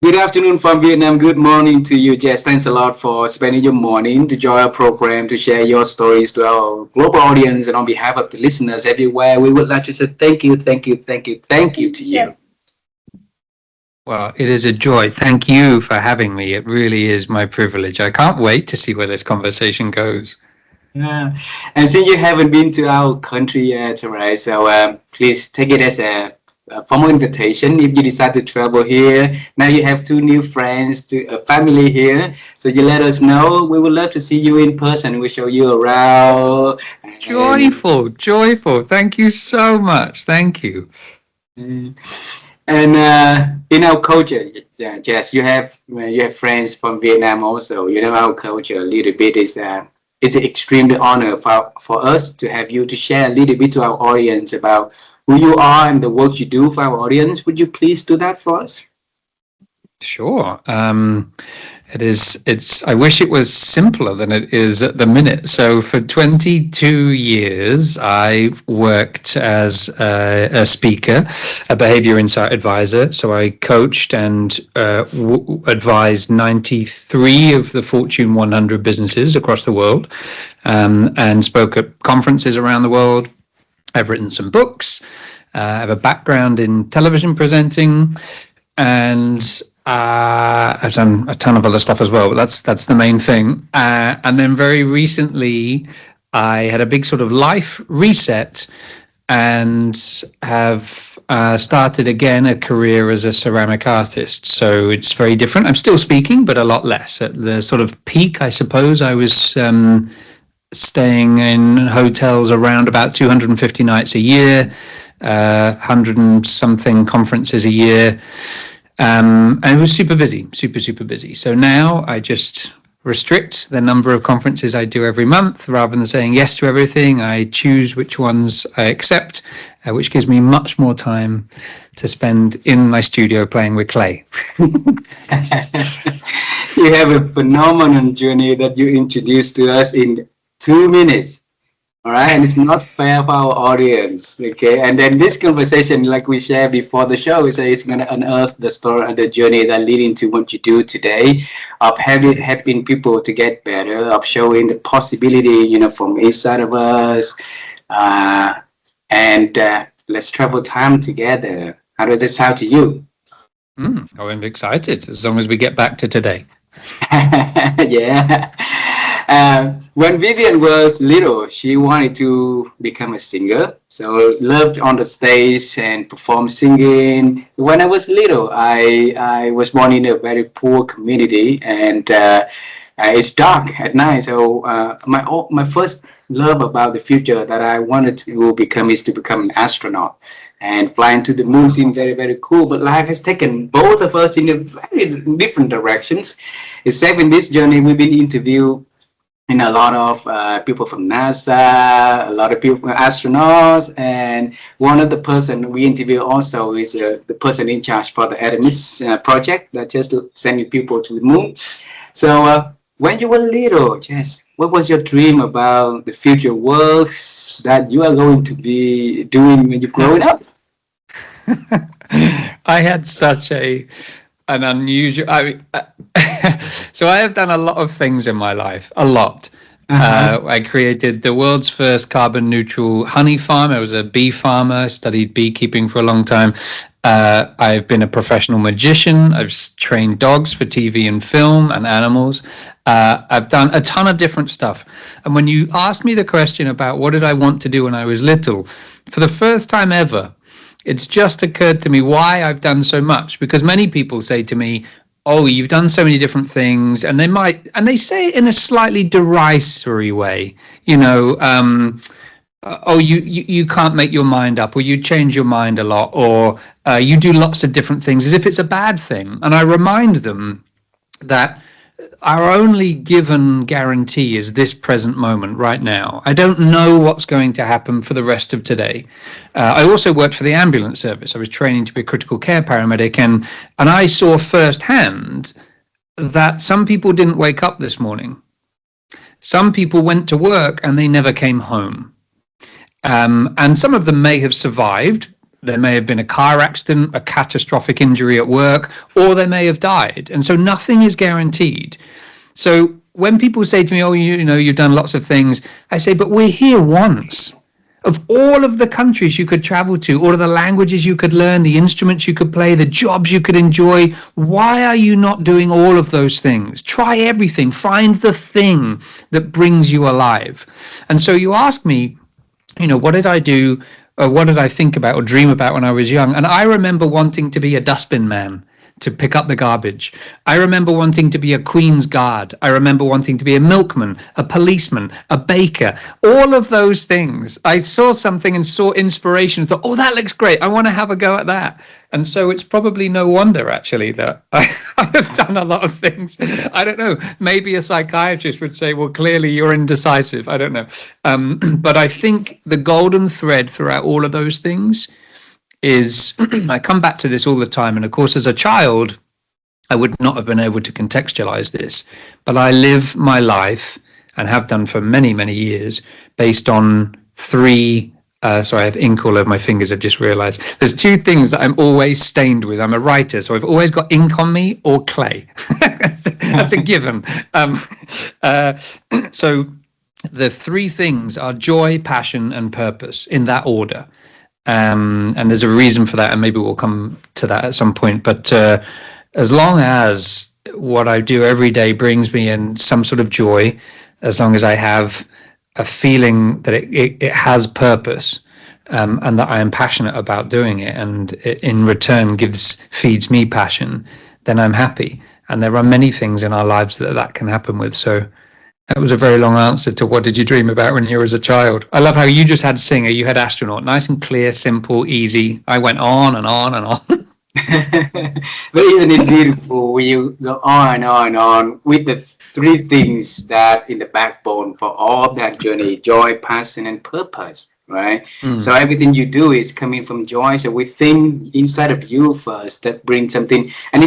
Good afternoon from Vietnam. Good morning to you, Jess. Thanks a lot for spending your morning to join our program to share your stories to our global audience. And on behalf of the listeners everywhere, we would like to say thank you, thank you, thank you, thank you to you. Well, it is a joy. Thank you for having me. It really is my privilege. I can't wait to see where this conversation goes. Yeah. And since you haven't been to our country yet, right? So please take it as a formal invitation. If you decide to travel here, now you have two new friends, a family here. So you let us know. We would love to see you in person. We show you around. Joyful, joyful. Thank you so much. Thank you. And in our culture, Jess, you have friends from Vietnam also. You know our culture a little bit is that it's an extremely honor for us to have you to share a little bit to our audience about who you are and the work you do for our audience. Would you please do that for us? Sure. I wish it was simpler than it is at the minute. So for 22 years, I've worked as a speaker, a behavior insight advisor. So I coached and advised 93 of the Fortune 100 businesses across the world, and spoke at conferences around the world. I've written some books. I have a background in television presenting, and I've done a ton of other stuff as well, but that's the main thing. And then very recently, I had a big sort of life reset and have started again a career as a ceramic artist. So it's very different. I'm still speaking, but a lot less. At the sort of peak, I suppose, I was staying in hotels around about 250 nights a year, 100 and something conferences a year. And it was super busy, super busy. So now I just restrict the number of conferences I do every month. Rather than saying yes to everything, I choose which ones I accept, which gives me much more time to spend in my studio playing with clay. You have a phenomenal journey that you introduced to us in 2 minutes. All right, and it's not fair for our audience, okay? And then this conversation, like we shared before the show, is it's going to unearth the story and the journey that leading to what you do today, of helping people to get better, of showing the possibility, from inside of us, and let's travel time together. How does it sound to you? I'm excited, as long as we get back to today. Yeah. When Vivian was little, she wanted to become a singer, so loved on the stage and perform singing. When I was little, I was born in a very poor community, and it's dark at night. So my first love about the future that I wanted to become is to become an astronaut. And flying to the moon seemed very, very cool, but life has taken both of us in a very different directions. Except in this journey, we've been interviewed in a lot of people from NASA, a lot of people, astronauts, and one of the person we interview also is the person in charge for the Artemis project that just sending people to the moon. So when you were little, Jess, what was your dream about the future works that you are going to be doing when you're growing up? I had such an unusual. So I have done a lot of things in my life, a lot. I created the world's first carbon neutral honey farm. I was a bee farmer, studied beekeeping for a long time. I've been a professional magician. I've trained dogs for TV and film and animals. I've done a ton of different stuff. And when you asked me the question about what did I want to do when I was little, for the first time ever, it's just occurred to me why I've done so much. Because many people say to me, oh, you've done so many different things, and they say it in a slightly derisory way, oh, you can't make your mind up, or you change your mind a lot, or you do lots of different things, as if it's a bad thing. And I remind them that our only given guarantee is this present moment right now. I don't know what's going to happen for the rest of today. I also worked for the ambulance service. I was training to be a critical care paramedic, and I saw firsthand that some people didn't wake up this morning. Some people went to work and they never came home. And some of them may have survived, there may have been a car accident, a catastrophic injury at work, or they may have died. And so nothing is guaranteed. So when people say to me, oh, you know, you've done lots of things, I say, but we're here once. Of all of the countries you could travel to, all of the languages you could learn, the instruments you could play, the jobs you could enjoy, why are you not doing all of those things? Try everything. Find the thing that brings you alive. And so you ask me, you know, what did I do, or what did I think about or dream about when I was young? And I remember wanting to be a dustbin man, to pick up the garbage. I remember wanting to be a Queen's Guard. I remember wanting to be a milkman, a policeman, a baker, all of those things. I saw something and saw inspiration and thought, oh, that looks great. I want to have a go at that. And so it's probably no wonder, actually, that I have done a lot of things. I don't know. Maybe a psychiatrist would say, well, clearly you're indecisive. I don't know. But I think the golden thread throughout all of those things is, I come back to this all the time, and of course as a child I would not have been able to contextualize this, but I live my life, and have done for many, many years, based on three sorry, I have ink all over my fingers, I've just realized. There's two things that I'm always stained with. I'm a writer, so I've always got ink on me or clay. That's a given. So the three things are joy, passion, and purpose, in that order. And there's a reason for that, and maybe we'll come to that at some point. But as long as what I do every day brings me in some sort of joy, as long as I have a feeling that it has purpose, and that I am passionate about doing it, and it in return feeds me passion, then I'm happy. And there are many things in our lives that can happen with. So that was a very long answer to what did you dream about when you were a child. I love how you just had singer, you had astronaut, nice and clear, simple, easy. I went on and on and on. But isn't it beautiful when you go on and on and on with the three things that in the backbone for all that journey: joy, passion, and purpose, right? So everything you do is coming from joy. So within, inside of you first, that brings something. And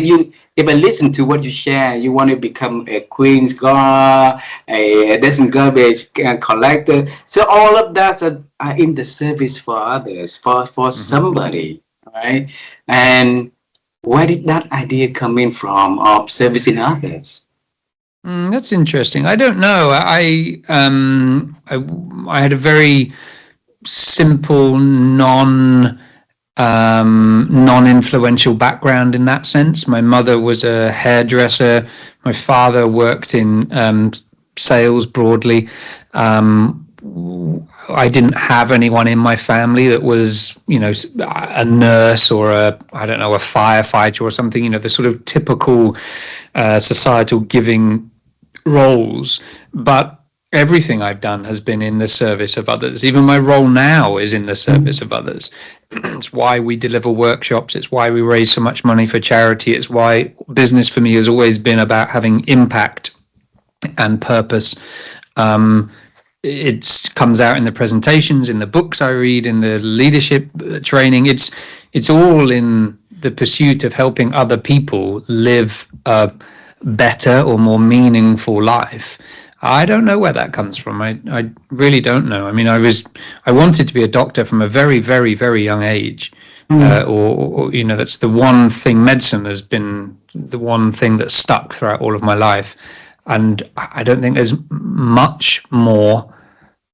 if I listen to what you share, you want to become a Queen's Guard, a dozen garbage collector. So all of that are in the service for others, for somebody, right? And where did that idea come in from, of servicing others? That's interesting. I don't know. I had a very simple, non-influential background in that sense. My mother was a hairdresser. My father worked in sales broadly. I didn't have anyone in my family that was, you know, a nurse or a firefighter or something, you know, the sort of typical societal giving roles. But everything I've done has been in the service of others. Even my role now is in the service of others. It's why we deliver workshops. It's why we raise so much money for charity. It's why business for me has always been about having impact and purpose. It comes out in the presentations, in the books I read, in the leadership training. It's all in the pursuit of helping other people live a better or more meaningful life. I don't know where that comes from. I really don't know. I mean, I wanted to be a doctor from a very, very, very young age. Or you know, that's the one thing. Medicine has been the one thing that's stuck throughout all of my life. And I don't think there's much more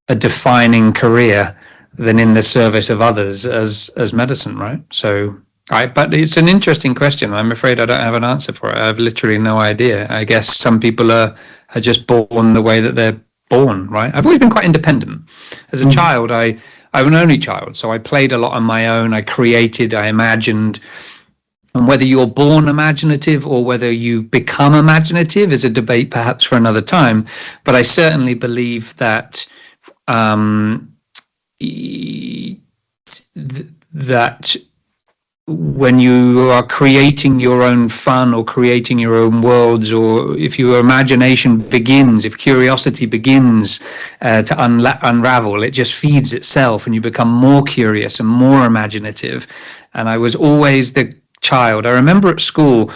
a defining career than in the service of others as medicine, right? So but it's an interesting question. I'm afraid I don't have an answer for it. I have literally no idea. I guess some people are just born the way that they're born, right? I've always been quite independent. As a child, I'm an only child, so I played a lot on my own. I created, I imagined. And whether you're born imaginative or whether you become imaginative is a debate perhaps for another time. But I certainly believe that that when you are creating your own fun or creating your own worlds, or if your imagination begins, if curiosity begins to unravel, it just feeds itself and you become more curious and more imaginative. And I was always the child. I remember at school,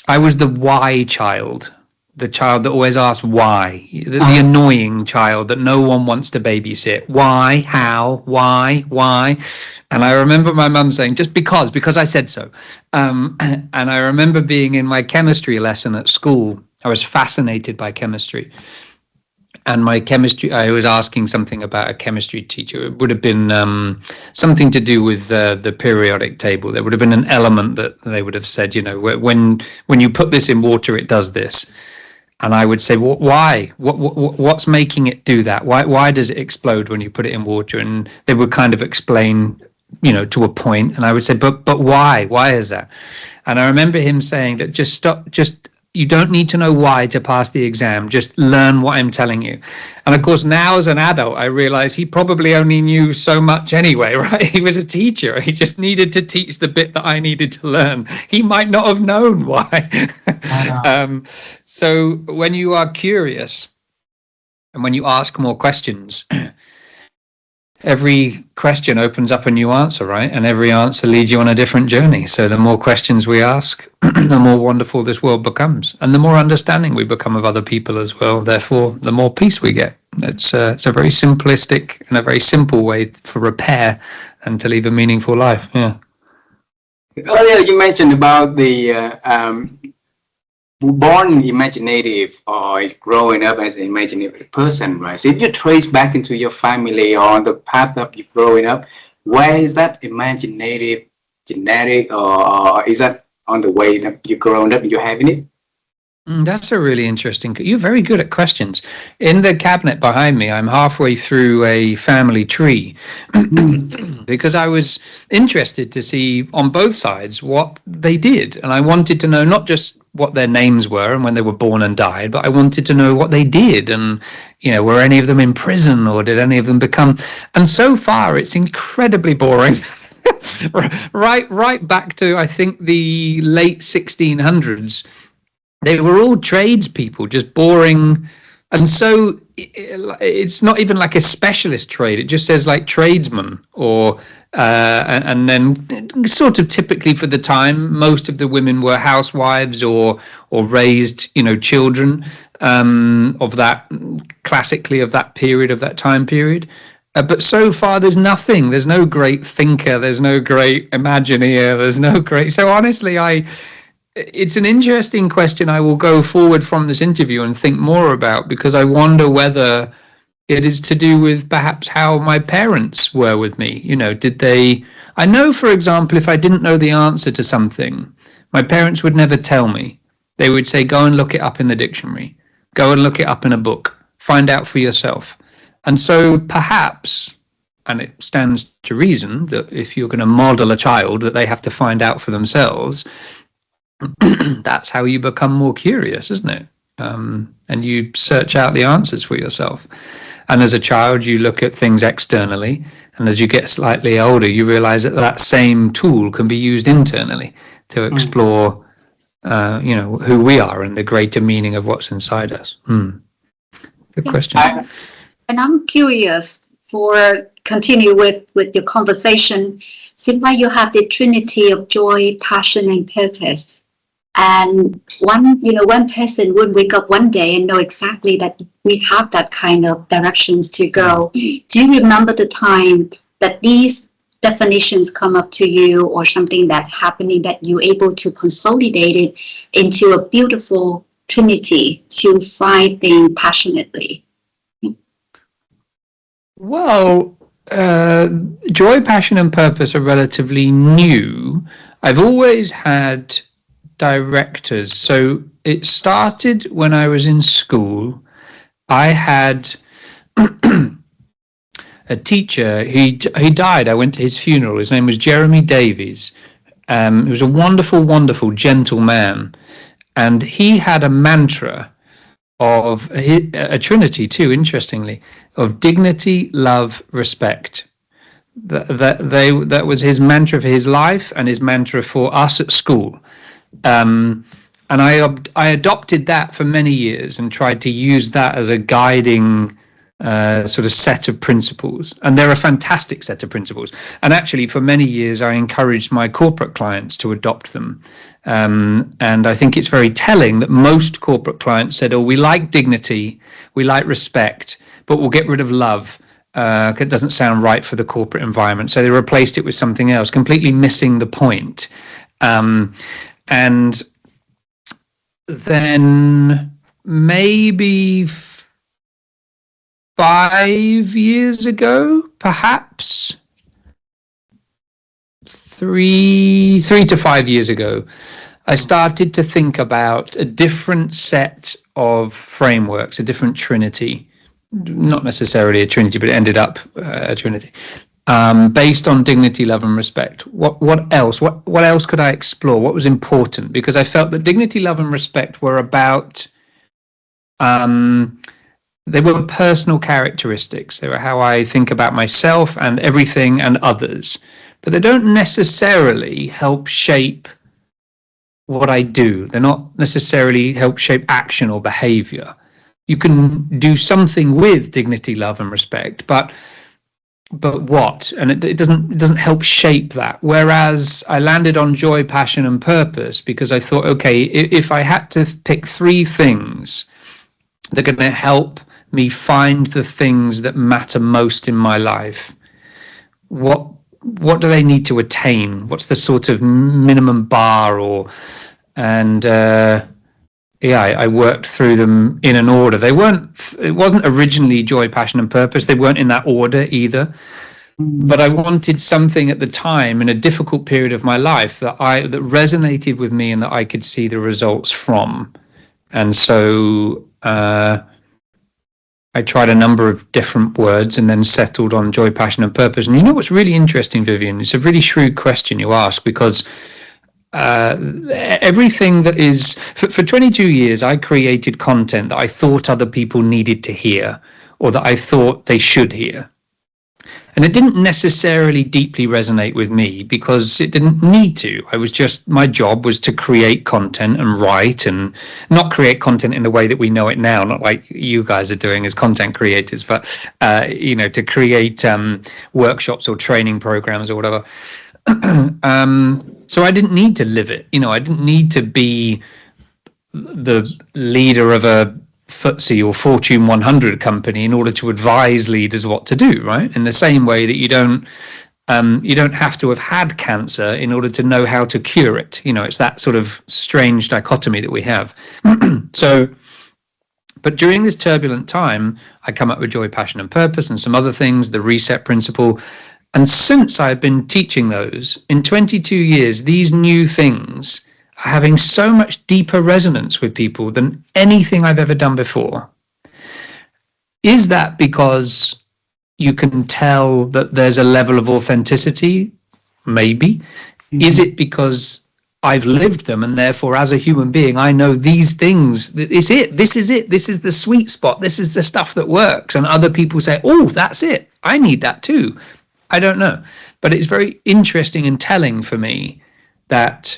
I was the why child. the child that always asks why, the annoying child that no one wants to babysit. Why? How? Why? And I remember my mum saying, just because I said so. And I remember being in my chemistry lesson at school. I was fascinated by chemistry. And my chemistry, I was asking something about a chemistry teacher. It would have been something to do with the periodic table. There would have been an element that they would have said, you know, when you put this in water, it does this. And I would say, well, why? What's making it do that? Why does it explode when you put it in water? And they would kind of explain, you know, to a point. And I would say, but why? Why is that? And I remember him saying that you don't need to know why to pass the exam. Just learn what I'm telling you. And of course, now as an adult, I realize he probably only knew so much anyway, right? He was a teacher. He just needed to teach the bit that I needed to learn. He might not have known why. So when you are curious and when you ask more questions, every question opens up a new answer, right? And every answer leads you on a different journey. So the more questions we ask, the more wonderful this world becomes, and the more understanding we become of other people as well. Therefore, the more peace we get. It's a very simplistic and a very simple way for repair and to live a meaningful life. Yeah. Earlier, you mentioned about the born imaginative or is growing up as an imaginative person, right? So if you trace back into your family or on the path of you growing up, where is that imaginative genetic, or is that on the way that you're growing up, you're having it? That's a really interesting. You're very good at questions. In the cabinet behind me, I'm halfway through a family tree because I was interested to see on both sides what they did. And I wanted to know not just what their names were and when they were born and died, but I wanted to know what they did. And, you know, were any of them in prison or did any of them become? And so far, it's incredibly boring. right back to, I think, the late 1600s. They were all tradespeople, just boring. And so it's not even like a specialist trade. It just says like tradesman or and then sort of typically for the time, most of the women were housewives or raised, you know, children of that classically of that period, of that time period. But so far, there's nothing. There's no great thinker. There's no great imagineer. There's no great. So honestly, it's an interesting question. I will go forward from this interview and think more about, because I wonder whether it is to do with perhaps how my parents were with me. You know, I know, for example, if I didn't know the answer to something, my parents would never tell me. They would say, go and look it up in the dictionary, go and look it up in a book, find out for yourself. And so perhaps, and it stands to reason that if you're going to model a child that they have to find out for themselves, that's how you become more curious, isn't it? And you search out the answers for yourself. And as a child, you look at things externally. And as you get slightly older, you realize that that same tool can be used internally to explore, you know, who we are and the greater meaning of what's inside us. Good question. And I'm curious for continue with your conversation. Seems like you have the trinity of joy, passion, and purpose. And one person would wake up one day and know exactly that we have that kind of directions to go. Do you remember the time that these definitions come up to you, or something that happening that you're able to consolidate it into a beautiful trinity to find things passionately? Well, joy, passion, and purpose are relatively new. I've always had directors. So it started when I was in school. I had a teacher. He died. I went to his funeral. His name was Jeremy Davies. He was a wonderful, wonderful, gentle man. And he had a mantra of a trinity too, interestingly, of dignity, love, respect. That was his mantra for his life and his mantra for us at school. And I adopted that for many years and tried to use that as a guiding sort of set of principles, and they're a fantastic set of principles. And actually, for many years, I encouraged my corporate clients to adopt them. And I think it's very telling that most corporate clients said, "Oh, we like dignity, we like respect, but we'll get rid of love. It doesn't sound right for the corporate environment." So they replaced it with something else, completely missing the point. And then maybe 5 years ago, perhaps 3 to 5 years ago, I started to think about a different set of frameworks, a different trinity, not necessarily a trinity, but it ended up a trinity, based on dignity, love, and respect. What else? What else could I explore? What was important? Because I felt that dignity, love, and respect were about, they were personal characteristics. They were how I think about myself and everything and others, but they don't necessarily help shape what I do. They're not necessarily help shape action or behavior. You can do something with dignity, love, and respect, but what? And it doesn't help shape that. Whereas I landed on joy, passion, and purpose because I thought, okay, if I had to pick 3 things that are going to help me find the things that matter most in my life, what do they need to attain? What's the sort of minimum bar? I worked through them in an order. It wasn't originally joy, passion, and purpose. They weren't in that order either. But I wanted something at the time in a difficult period of my life that resonated with me and that I could see the results from. And so I tried a number of different words and then settled on joy, passion, and purpose. And you know what's really interesting, Vivian? It's a really shrewd question you ask, because everything that is, for 22 years, I created content that I thought other people needed to hear or that I thought they should hear. And it didn't necessarily deeply resonate with me because it didn't need to. My job was to create content and write, and not create content in the way that we know it now, not like you guys are doing as content creators, but, to create workshops or training programs or whatever. So I didn't need to live it. I didn't need to be the leader of a FTSE or Fortune 100 company in order to advise leaders what to do, right? In the same way that you don't have to have had cancer in order to know how to cure it. It's that sort of strange dichotomy that we have. But during this turbulent time, I come up with joy, passion, and purpose and some other things, the reset principle. And since I've been teaching those, in 22 years, these new things are having so much deeper resonance with people than anything I've ever done before. Is that because you can tell that there's a level of authenticity? Maybe. Mm-hmm. Is it because I've lived them and therefore as a human being, I know these things, this is the sweet spot, this is the stuff that works, and other people say, oh, that's it, I need that too. I don't know, but it's very interesting and telling for me that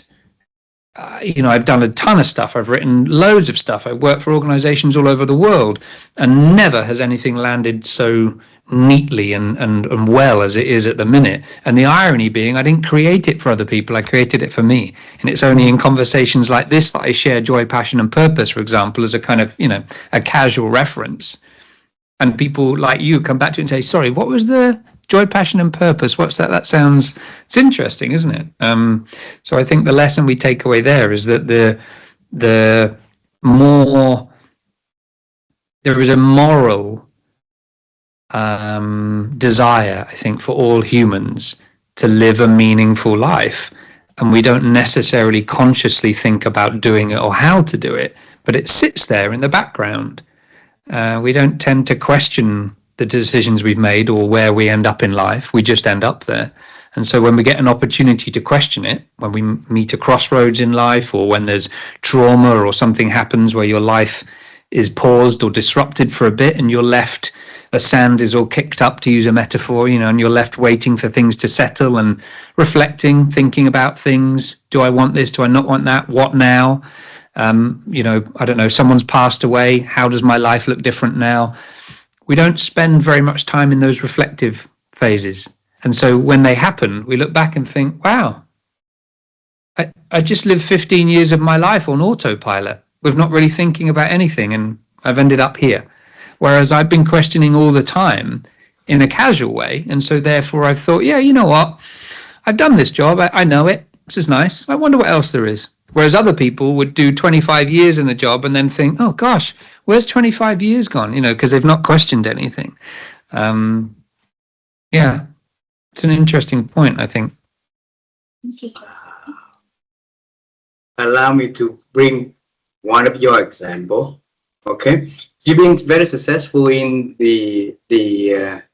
I've done a ton of stuff. I've written loads of stuff. I've worked for organizations all over the world, and never has anything landed so neatly and well as it is at the minute. And the irony being, I didn't create it for other people. I created it for me. And it's only in conversations like this that I share joy, passion, and purpose, for example, as a kind of, a casual reference. And people like you come back to it and say, sorry, what was the joy, passion, and purpose? What's that? That sounds, it's interesting, isn't it? So I think the lesson we take away there is that the more there is a moral desire, I think, for all humans to live a meaningful life, and we don't necessarily consciously think about doing it or how to do it, but it sits there in the background. We don't tend to question the decisions we've made or where we end up in life. We just end up there. And so when we get an opportunity to question it, when we meet a crossroads in life, or when there's trauma or something happens where your life is paused or disrupted for a bit and you're left, the sand is all kicked up, to use a metaphor, and you're left waiting for things to settle and reflecting, thinking about things. Do I want this? Do I not want that? What now? I don't know, someone's passed away. How does my life look different now? we don't spend very much time in those reflective phases. And so when they happen, we look back and think, wow, I just lived 15 years of my life on autopilot with not really thinking about anything, and I've ended up here. Whereas I've been questioning all the time in a casual way. And so therefore I've thought, yeah, you know what? I've done this job. I know it. This is nice. I wonder what else there is. Whereas other people would do 25 years in a job and then think, oh gosh, where's 25 years gone? You know, because they've not questioned anything. Yeah, it's an interesting point, I think. Allow me to bring one of your example. Okay, you've been very successful in the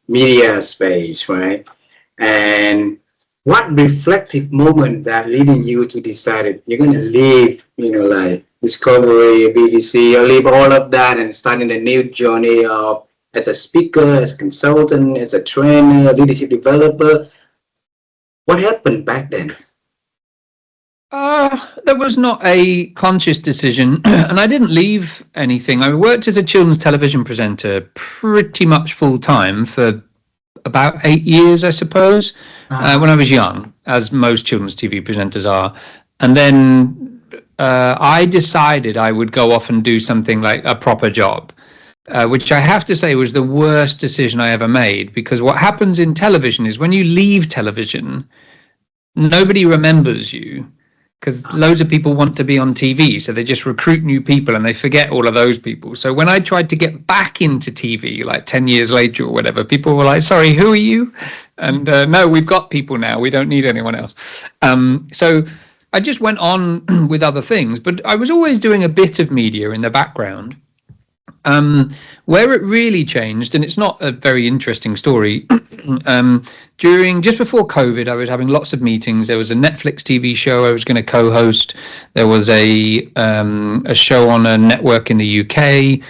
media space, right? And what reflective moment that leading you to decide you're going to leave, you know, like Discovery, BBC, or leave all of that and starting a new journey of as a speaker, as a consultant, as a trainer, leadership developer? What happened back then? That was not a conscious decision, and I didn't leave anything. I worked as a children's television presenter pretty much full time for about 8 years, I suppose, when I was young, as most children's TV presenters are. And then I decided I would go off and do something like a proper job, which I have to say was the worst decision I ever made, because what happens in television is when you leave television, nobody remembers you, because loads of people want to be on TV, so they just recruit new people and they forget all of those people. So when I tried to get back into TV, like 10 years later or whatever, people were like, sorry, who are you? And no, we've got people now. We don't need anyone else. So I just went on with other things, but I was always doing a bit of media in the background. Where it really changed, and it's not a very interesting story, just before COVID, I was having lots of meetings. There was a Netflix TV show I was going to co-host. There was a show on a network in the UK.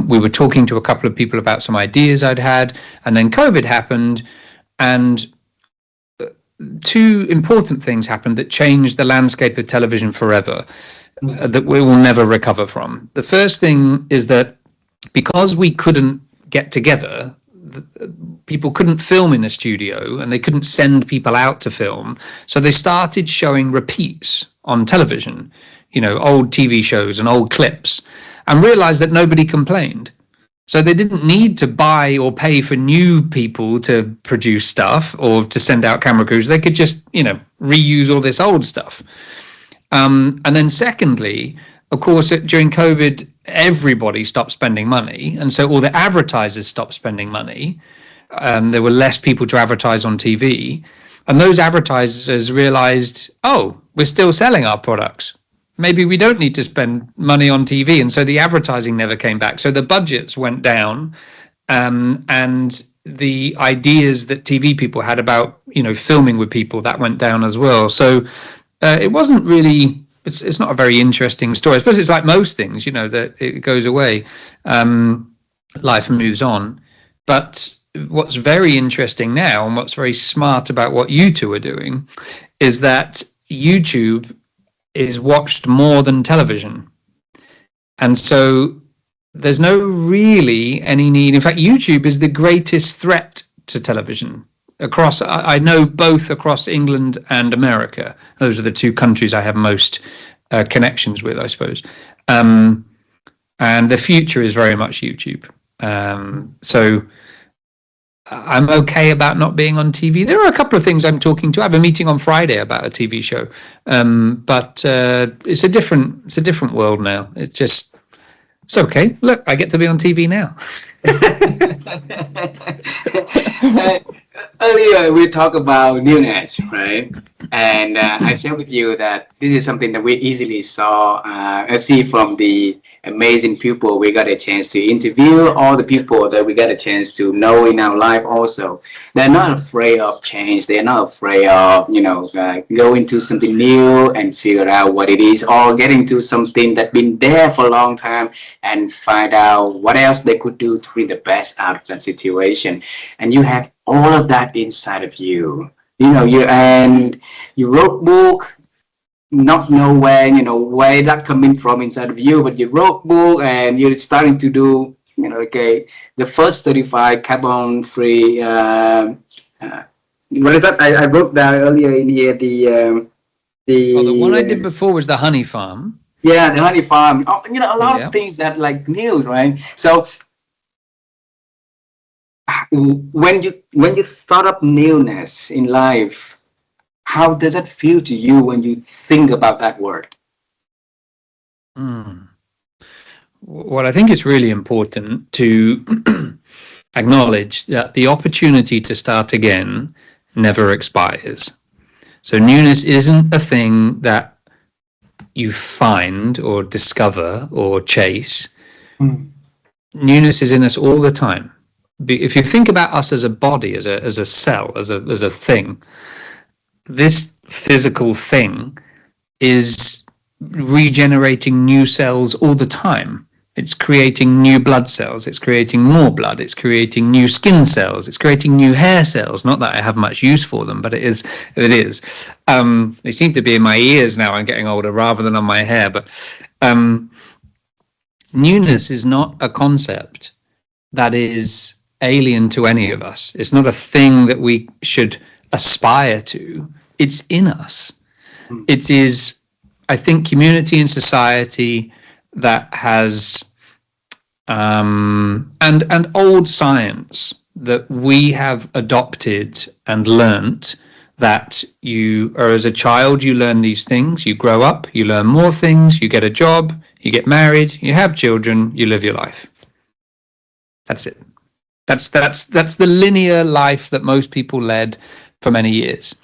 We were talking to a couple of people about some ideas I'd had, and then COVID happened, and two important things happened that changed the landscape of television forever, that we will never recover from. The first thing is that because we couldn't get together, people couldn't film in a studio and they couldn't send people out to film. So they started showing repeats on television, you know, old TV shows and old clips, and realized that nobody complained. So they didn't need to buy or pay for new people to produce stuff or to send out camera crews. They could just, you know, reuse all this old stuff. And then secondly, of course, during COVID, everybody stopped spending money. And so all the advertisers stopped spending money. There were less people to advertise on TV. And those advertisers realized, oh, we're still selling our products. Maybe we don't need to spend money on TV. And so the advertising never came back. So the budgets went down. And the ideas that TV people had about, you know, filming with people, that went down as well. So it wasn't really, it's not a very interesting story. I suppose it's like most things, you know, that it goes away. Life moves on. But what's very interesting now, and what's very smart about what you two are doing, is that YouTube is watched more than television. And so there's no really any need. In fact, YouTube is the greatest threat to television. Across, I know both across England and America. Those are the two countries I have most connections with, I suppose. And the future is very much YouTube. So I'm okay about not being on TV. There are a couple of things I'm talking to. I have a meeting on Friday about a TV show, but it's a different world now. It's okay. Look, I get to be on TV now. Earlier we talked about newness, right? And I shared with you that this is something that we easily see from the amazing people we got a chance to interview, all the people that we got a chance to know in our life also. They're not afraid of change. They're not afraid of, you know, go into something new and figure out what it is, or get into something that's been there for a long time and find out what else they could do to bring the best out of that situation. And you have all of that inside of you. You know, you wrote book, not know where, you know, where that coming from inside of you, but you wrote book and you're starting to do okay, the first certified carbon free. What is that? I wrote down earlier in here Well, the one I did the before was the honey farm. yeah, the honey farm. Oh, a lot Yeah. of things that like new, right? So when you thought of newness in life, how does that feel to you when you think about that word? Mm. Well, I think it's really important to acknowledge that the opportunity to start again never expires. So newness isn't a thing that you find or discover or chase. Mm. Newness is in us all the time. If you think about us as a body, as a cell, as a thing, this physical thing is regenerating new cells all the time. It's creating new blood cells. It's creating more blood. It's creating new skin cells. It's creating new hair cells. Not that I have much use for them, but it is. They seem to be in my ears now. I'm getting older, rather than on my hair. But newness is not a concept that is alien to any of us. It's not a thing that we should aspire to. It's in us. It is, I think, community and society that has and old science that we have adopted and learnt, that you are, as a child, you learn these things, you grow up, you learn more things, you get a job, you get married, you have children, you live your life. That's it. That's the linear life that most people led for many years.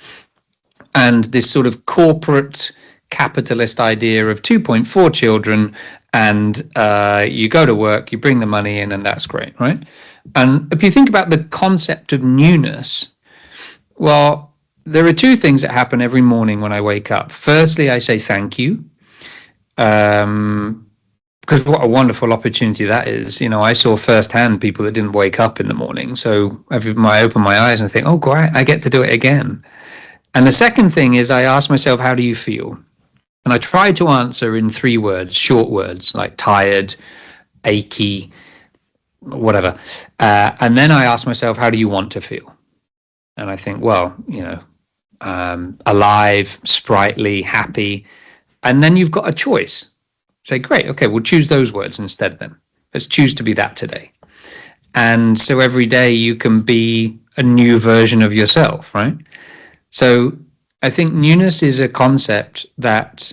And this sort of corporate capitalist idea of 2.4 children, and you go to work, you bring the money in, and that's great, right? And if you think about the concept of newness, well, there are two things that happen every morning when I wake up. Firstly, I say thank you, because what a wonderful opportunity that is. I saw firsthand people that didn't wake up in the morning, so I open my eyes and I think, oh, great, I get to do it again. And the second thing is, I ask myself, how do you feel? And I try to answer in 3 words, short words, like tired, achy, whatever. And then I ask myself, how do you want to feel? And I think, well, alive, sprightly, happy. And then you've got a choice. Say, great, okay, we'll choose those words instead then. Let's choose to be that today. And so every day you can be a new version of yourself, right? So I think newness is a concept that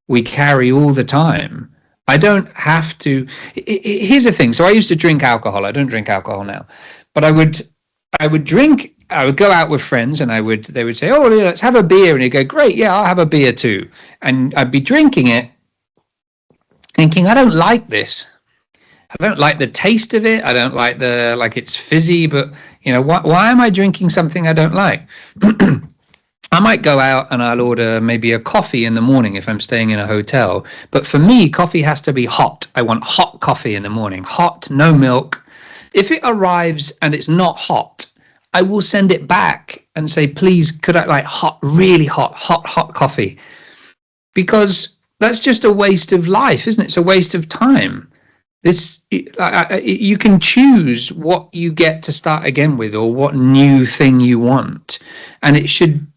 we carry all the time. I don't have to. Here's the thing. So I used to drink alcohol. I don't drink alcohol now, but I would drink. I would go out with friends, and they would say, "Oh, let's have a beer," and he'd go, "Great, yeah, I'll have a beer too." And I'd be drinking it, thinking, "I don't like this. I don't like the taste of it. I don't like it's fizzy, but why am I drinking something I don't like?" I might go out and I'll order maybe a coffee in the morning if I'm staying in a hotel. But for me, coffee has to be hot. I want hot coffee in the morning. Hot, no milk. If it arrives and it's not hot, I will send it back and say, please, could I like hot, really hot coffee? Because that's just a waste of life, isn't it? It's a waste of time. You can choose what you get to start again with, or what new thing you want. And it should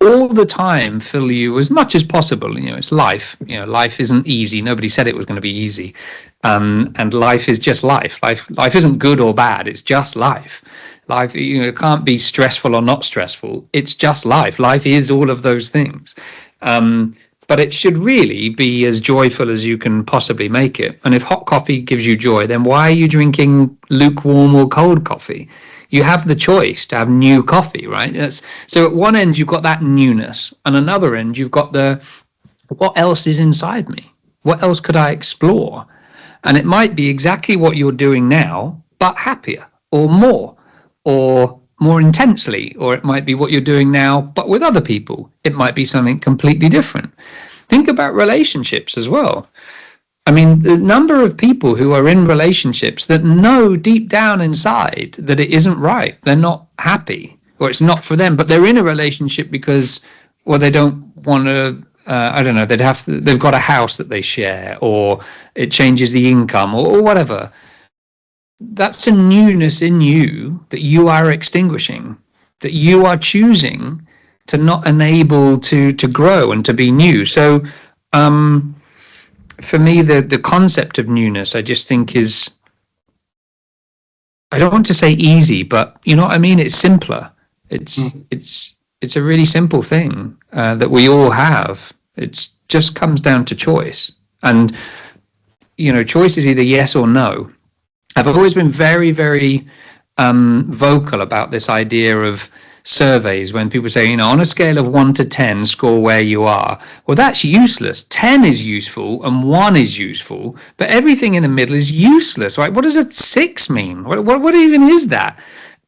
all the time fill you as much as possible. It's life. Life isn't easy. Nobody said it was going to be easy. And life is just life. Life isn't good or bad. It's just life. Life, it can't be stressful or not stressful. It's just life. Life is all of those things. But it should really be as joyful as you can possibly make it. And if hot coffee gives you joy, then why are you drinking lukewarm or cold coffee? You have the choice to have new coffee, right? So at one end, you've got that newness. And another end, you've got what else is inside me? What else could I explore? And it might be exactly what you're doing now, but happier, or more intensely. Or it might be what you're doing now, but with other people. It might be something completely different. Think about relationships as well. I mean, the number of people who are in relationships that know deep down inside that it isn't right. They're not happy, or it's not for them, but they're in a relationship because, well, they don't want to, I don't know, they've got a house that they share, or it changes the income, or whatever. that's a newness in you that you are extinguishing, that you are choosing to not enable to grow and to be new. So for me, the concept of newness, I just think is, I don't want to say easy, but you know what I mean? It's simpler. It's a really simple thing that we all have. It just comes down to choice. And, you know, choice is either yes or no. I've always been very, very vocal about this idea of surveys when people say, you know, on a scale of 1 to 10, score where you are. Well, that's useless. 10 is useful and 1 is useful, but everything in the middle is useless, right? What does a 6 mean? What even is that?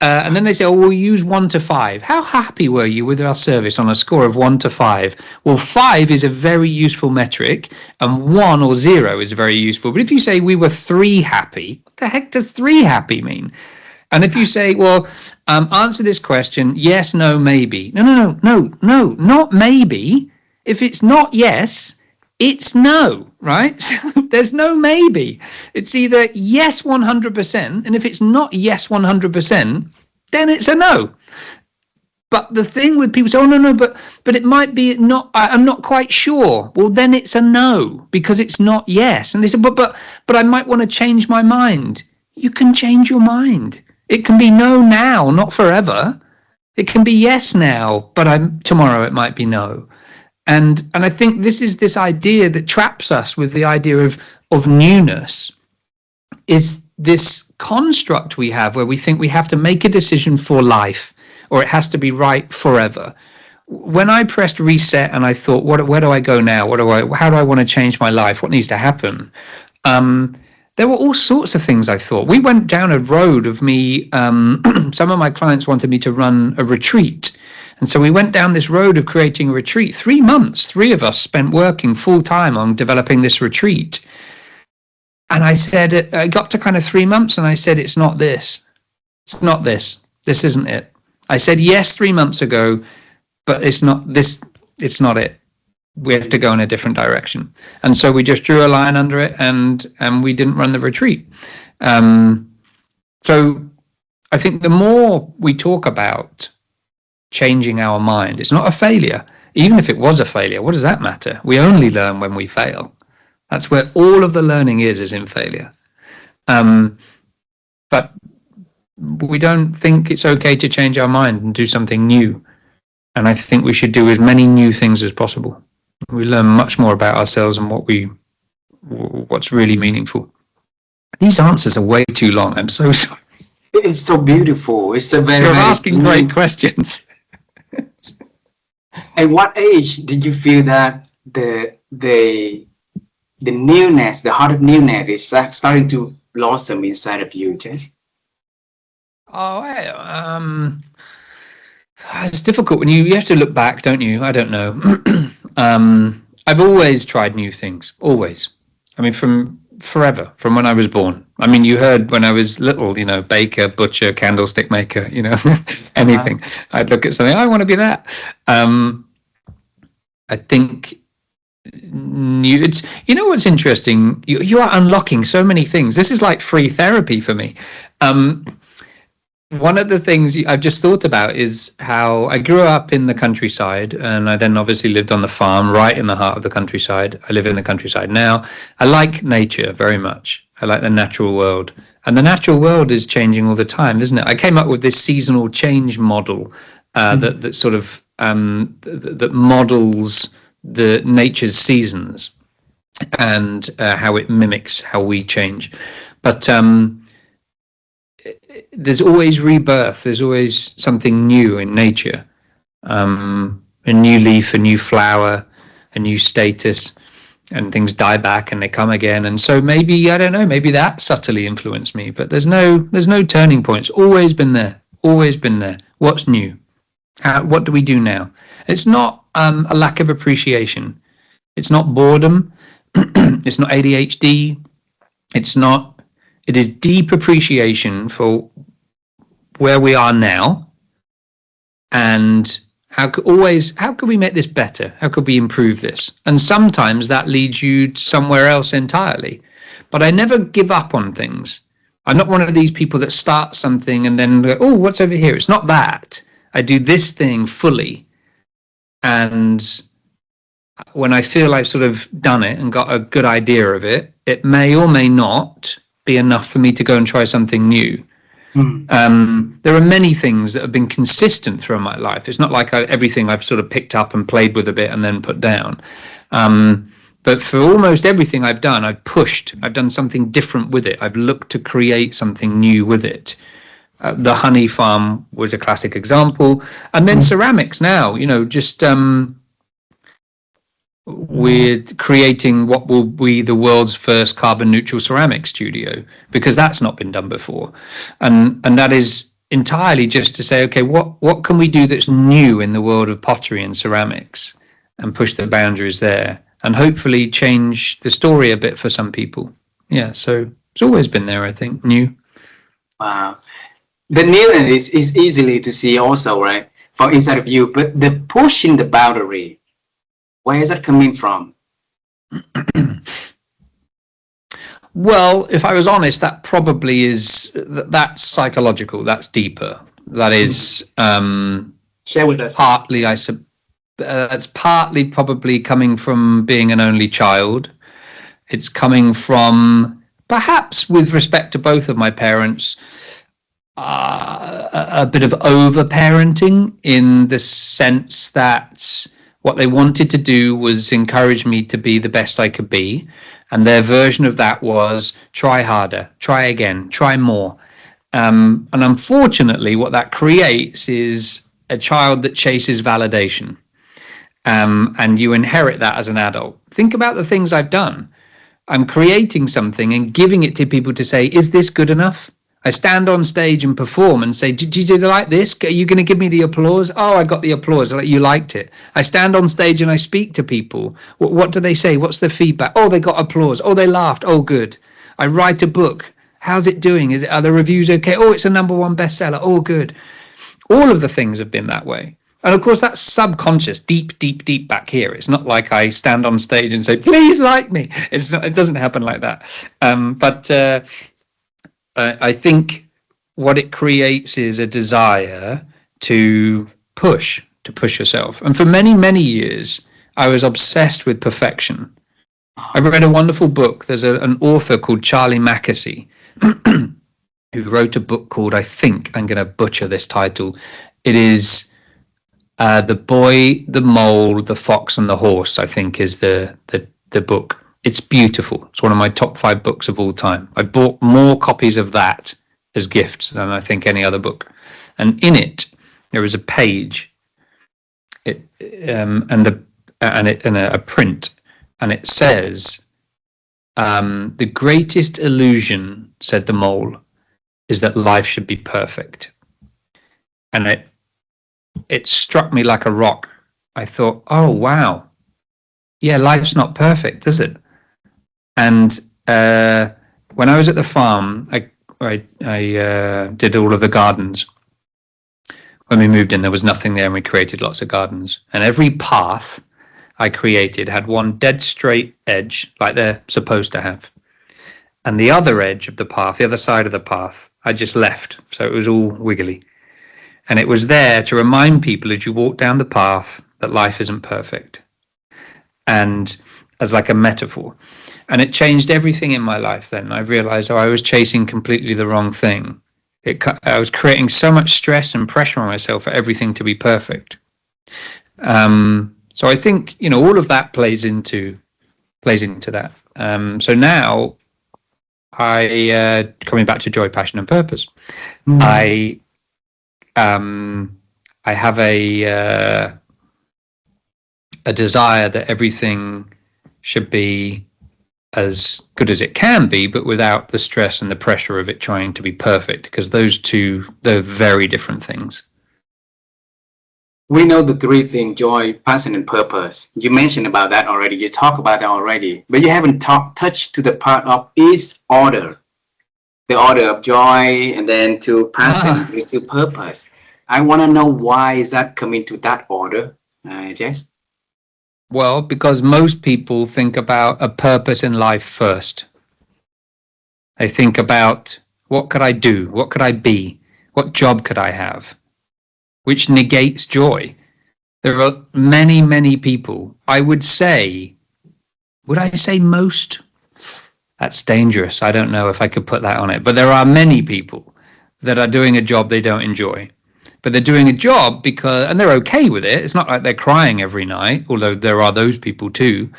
And then they say, oh, we'll use 1 to 5. How happy were you with our service on a score of 1 to 5? Well, 5 is a very useful metric and 1 or 0 is very useful. But if you say we were 3 happy, what the heck does 3 happy mean? And if you say, well, answer this question, yes, no, maybe. No, not maybe. If it's not yes, it's no, right? So there's no maybe. It's either yes 100%, and if it's not yes 100%, then it's a no. But the thing with people say, oh no, but it might be not. I'm not quite sure. Well, then it's a no because it's not yes. And they say, but I might want to change my mind. You can change your mind. It can be no now, not forever. It can be yes now, but tomorrow it might be no. And I think this is this idea that traps us with the idea of newness, is this construct we have where we think we have to make a decision for life or it has to be right forever. When I pressed reset and I thought, where do I go now? How do I want to change my life? What needs to happen? There were all sorts of things I thought. We went down a road of me, some of my clients wanted me to run a retreat. And so we went down this road of creating a retreat. 3 months, 3 of us spent working full time on developing this retreat. And I said, I got to kind of 3 months and I said, it's not this. It's not this. This isn't it. I said yes 3 months ago, but it's not this. It's not it. We have to go in a different direction. And so we just drew a line under it and we didn't run the retreat. So I think the more we talk about changing our mind, it's not a failure. Even if it was a failure, what does that matter? We only learn when we fail. That's where all of the learning is in failure. But we don't think it's okay to change our mind and do something new. And I think we should do as many new things as possible. We learn much more about ourselves and what's really meaningful. These answers are way too long. I'm so sorry. It's so beautiful. It's a very. You're asking great questions. At what age did you feel that the newness, the heart of newness, is starting to blossom inside of you, Jez? Oh, it's difficult when you have to look back, don't you? I don't know. I've always tried new things, always. I mean, from forever, from when I was born. I mean, you heard when I was little, you know, baker, butcher, candlestick maker, you know, anything. I'd look at something, I want to be that. I think you know what's interesting? You are unlocking so many things. This is like free therapy for me. One of the things I've just thought about is how I grew up in the countryside, and I then obviously lived on the farm right in the heart of the countryside. I live in the countryside now. I like nature very much. I like the natural world. And the natural world is changing all the time, isn't it? I came up with this seasonal change model that sort of that models the nature's seasons and how it mimics how we change. But there's always rebirth. There's always something new in nature. A new leaf, a new flower, a new status, and things die back and they come again. And so maybe, I don't know, maybe that subtly influenced me, but there's no turning points. Always been there. Always been there. What's new? What do we do now? It's not a lack of appreciation. It's not boredom. It's not ADHD. It is deep appreciation for where we are now, and how could we make this better? How could we improve this? And sometimes that leads you somewhere else entirely. But I never give up on things. I'm not one of these people that start something and then go, oh, what's over here? It's not that. I do this thing fully. And when I feel I've sort of done it and got a good idea of it, it may or may not be enough for me to go and try something new. There are many things that have been consistent through my life. It's not like everything I've sort of picked up and played with a bit and then put down. But for almost everything I've done, I've pushed. I've done something different with it. I've looked to create something new with it. The honey farm was a classic example. And then ceramics now, you know, just we're creating what will be the world's first carbon neutral ceramic studio, because that's not been done before. And that is entirely just to say, okay, what can we do that's new in the world of pottery and ceramics, and push the boundaries there, and hopefully change the story a bit for some people. Yeah, so it's always been there, I think, new. Wow. The newness is easily to see also, right, from inside of you, but the pushing the boundary, where is that coming from? Well, if I was honest, that probably is, that's psychological, that's deeper. That is Share with us. partly, that's partly probably coming from being an only child. It's coming from, perhaps with respect to both of my parents, a bit of over-parenting, in the sense that what they wanted to do was encourage me to be the best I could be. And their version of that was try harder, try again, try more. And unfortunately, what that creates is a child that chases validation. And you inherit that as an adult. Think about the things I've done. I'm creating something and giving it to people to say, is this good enough? I stand on stage and perform and say, did you like this? Are you going to give me the applause? Oh, I got the applause. You liked it. I stand on stage and I speak to people. What do they say? What's the feedback? Oh, they got applause. Oh, they laughed. Oh, good. I write a book. How's it doing? Are the reviews okay? Oh, it's a #1 bestseller. Oh, good. All of the things have been that way. And of course, that's subconscious, deep, deep, deep back here. It's not like I stand on stage and say, please like me. It's not, it doesn't happen like that. I think what it creates is a desire to push yourself. And for many, many years, I was obsessed with perfection. I read a wonderful book. There's an author called Charlie Mackesy who wrote a book called, I think I'm going to butcher this title. It is The Boy, the Mole, the Fox and the Horse, I think is the book. It's beautiful. It's one of my top 5 books of all time. I bought more copies of that as gifts than I think any other book. And in it, there is a page, a print, and it says, "The greatest illusion," said the mole, "is that life should be perfect." And it struck me like a rock. I thought, oh wow, yeah, life's not perfect, is it? And when I was at the farm, I did all of the gardens. When we moved in, there was nothing there, and we created lots of gardens. And every path I created had one dead straight edge, like they're supposed to have. And the other edge of the path, the other side of the path, I just left. So it was all wiggly. And it was there to remind people as you walk down the path that life isn't perfect. And as like a metaphor. And it changed everything in my life then. I realized, I was chasing completely the wrong thing. I was creating so much stress and pressure on myself for everything to be perfect. So I think, you know, all of that plays into that. So now coming back to joy, passion and purpose, I have a desire that everything should be as good as it can be, but without the stress and the pressure of it trying to be perfect, because those two, they're very different things. We know the 3 things: joy, passion, and purpose. You mentioned about that already. You talked about that already, but you haven't touched to the part of is order. The order of joy, and then to passion, to purpose. I want to know, why is that coming to that order, Jez? Well, because most people think about a purpose in life first. They think about What could I do? What could I be? What job could I have? Which negates joy. There are many, many people. Would I say most? That's dangerous. I don't know if I could put that on it. But there are many people that are doing a job they don't enjoy. But they're doing a job and they're okay with it. It's not like they're crying every night, although there are those people too.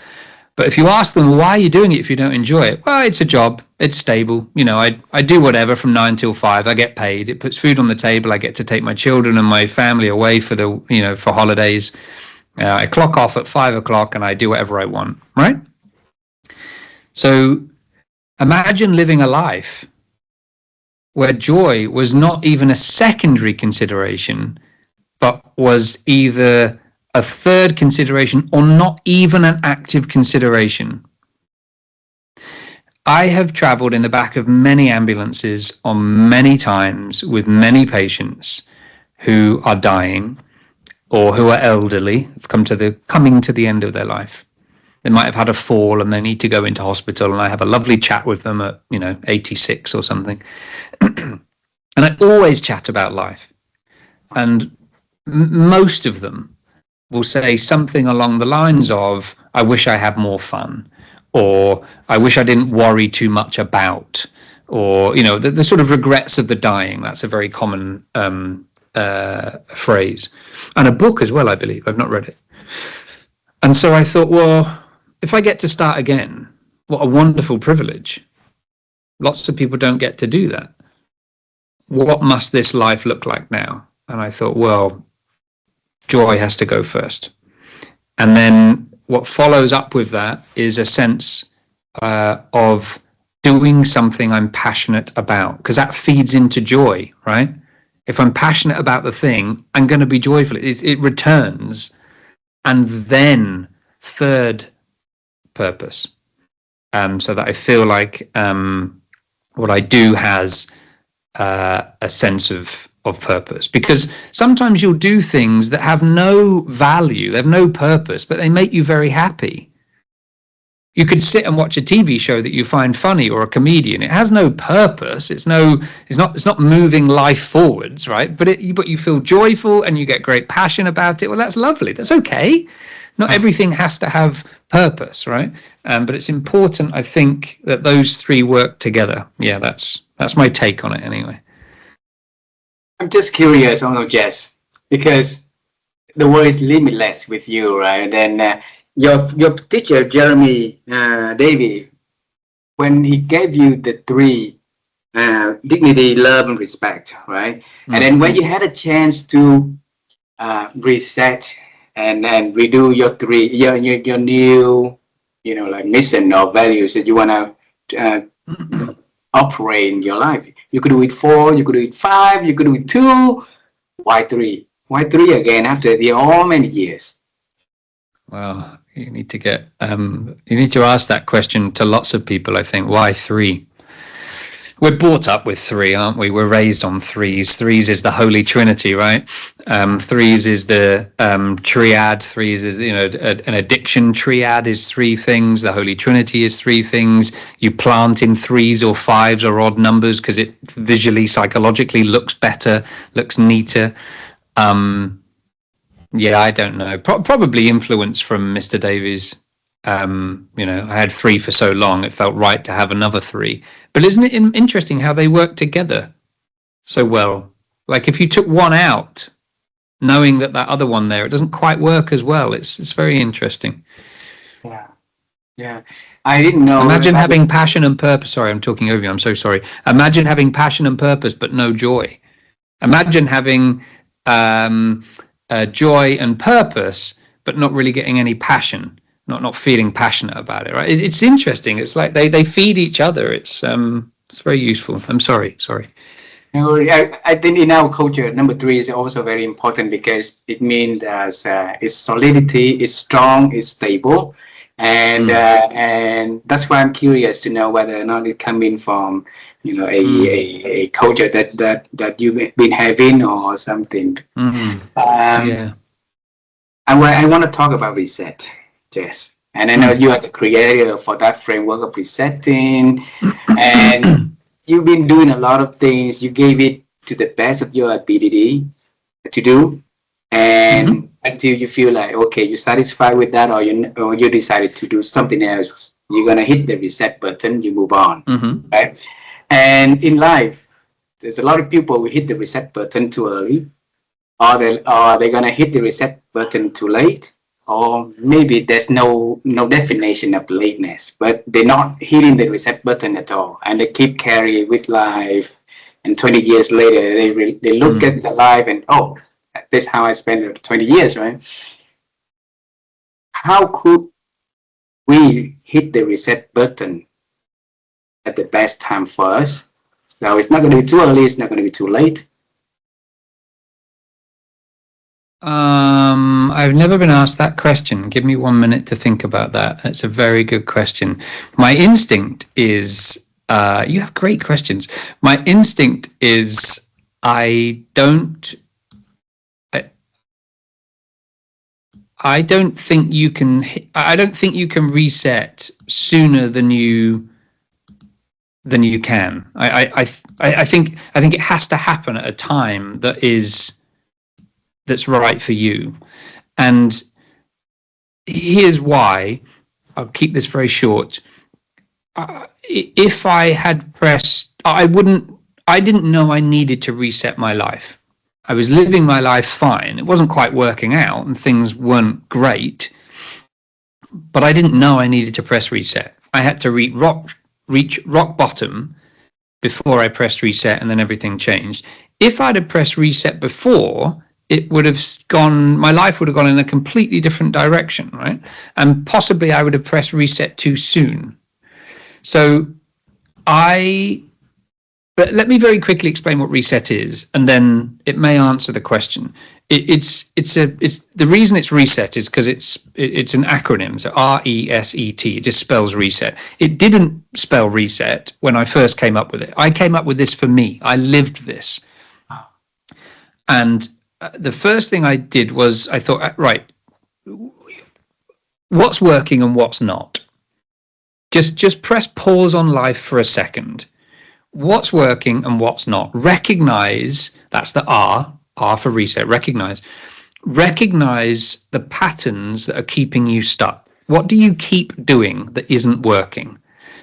But if you ask them, why are you doing it if you don't enjoy it? Well, it's a job. It's stable. I do whatever from 9 till 5. I get paid. It puts food on the table. I get to take my children and my family away for for holidays. I clock off at 5 o'clock and I do whatever I want, right? So imagine living a life where joy was not even a secondary consideration, but was either a third consideration or not even an active consideration. I have traveled in the back of many ambulances on many times with many patients who are dying or who are elderly, coming to the end of their life. They might have had a fall and they need to go into hospital, and I have a lovely chat with them at 86 or something. And I always chat about life, and most of them will say something along the lines of, I wish I had more fun, or I wish I didn't worry too much about, or the sort of regrets of the dying. That's a very common phrase, and a book as well, I believe. I've not read it. And so I thought, well, if I get to start again, what a wonderful privilege. Lots of people don't get to do that. What must this life look like now? And I thought, well, joy has to go first. And then what follows up with that is a sense of doing something I'm passionate about, because that feeds into joy, right? If I'm passionate about the thing, I'm going to be joyful. It returns. And then third, purpose. So that I feel like what I do has a sense of purpose. Because sometimes you'll do things that have no value, they have no purpose, but they make you very happy. You could sit and watch a TV show that you find funny, or a comedian. It has no purpose. It's not moving life forwards, right? But you feel joyful and you get great passion about it. Well, that's lovely. That's okay. Not everything has to have purpose, right? But it's important, I think, that those three work together. Yeah, that's my take on it anyway. I'm just curious, Jez, because the word is limitless with you, right? And then your teacher, Jeremy Davy, when he gave you the three, dignity, love, and respect, right? Mm-hmm. And then when you had a chance to reset and redo your new, like mission or values that you want to operate in your life. You could do it 4, you could do it 5, you could do it 2. Why 3? Why 3 again after all many years? Well, you need to ask that question to lots of people, I think. Why 3? We're brought up with 3, aren't we? We're raised on 3s. 3s is the Holy Trinity, right? 3s is the triad. 3s is, an addiction triad is 3 things. The Holy Trinity is 3 things. You plant in 3s or 5s or odd numbers because it visually, psychologically looks better, looks neater. Yeah, I don't know. Probably influence from Mr. Davies. I had 3 for so long, it felt right to have another 3. But isn't it interesting how they work together so well? Like if you took one out, knowing that other one there, it doesn't quite work as well. It's very interesting. Yeah. I didn't know. Imagine having passion and purpose. Sorry, I'm talking over you. I'm so sorry. Imagine having passion and purpose, but no joy. Imagine having joy and purpose, but not really getting any passion. Not feeling passionate about it, right? It's interesting. It's like they feed each other. It's very useful. I'm sorry. I think in our culture, number 3 is also very important because it means it's solidity, it's strong, it's stable, and that's why I'm curious to know whether or not it coming from a culture that you've been having or something. Yeah. I want to talk about reset. Yes, and I know you are the creator for that framework of resetting, and you've been doing a lot of things. You gave it to the best of your ability to do, and until you feel like okay, you're satisfied with that, or you decided to do something else, you're gonna hit the reset button. You move on, right? And in life, there's a lot of people who hit the reset button too early, or they're gonna hit the reset button too late, or maybe there's no definition of lateness, but they're not hitting the reset button at all, and they keep carrying with life. And 20 years later, they look at the life and oh, this is how I spent 20 years, right? How could we hit the reset button at the best time for us? So it's not going to be too early, it's not going to be too late. I've never been asked that question. Give me 1 minute to think about that. That's a very good question. My instinct is, you have great questions. My instinct is I don't think you can reset sooner than you can. I think it has to happen at a time that's right for you. And here's why. I'll keep this very short. If I had pressed, I didn't know I needed to reset my life. I was living my life fine. It wasn't quite working out and things weren't great, but I didn't know I needed to press reset. I had to reach rock bottom before I pressed reset, and then everything changed. If I'd have pressed reset before, it would have gone, my life would have gone in a completely different direction, right? And possibly I would have pressed reset too soon. So but let me very quickly explain what reset is, and then it may answer the question. It's the reason it's reset is because it's an acronym, so RESET. It just spells reset. It didn't spell reset when I first came up with it. I came up with this for me. I lived this, and the first thing I did was I thought, right, what's working and what's not? Just press pause on life for a second. What's working and what's not? Recognize, that's the R for reset, recognize the patterns that are keeping you stuck. What do you keep doing that isn't working?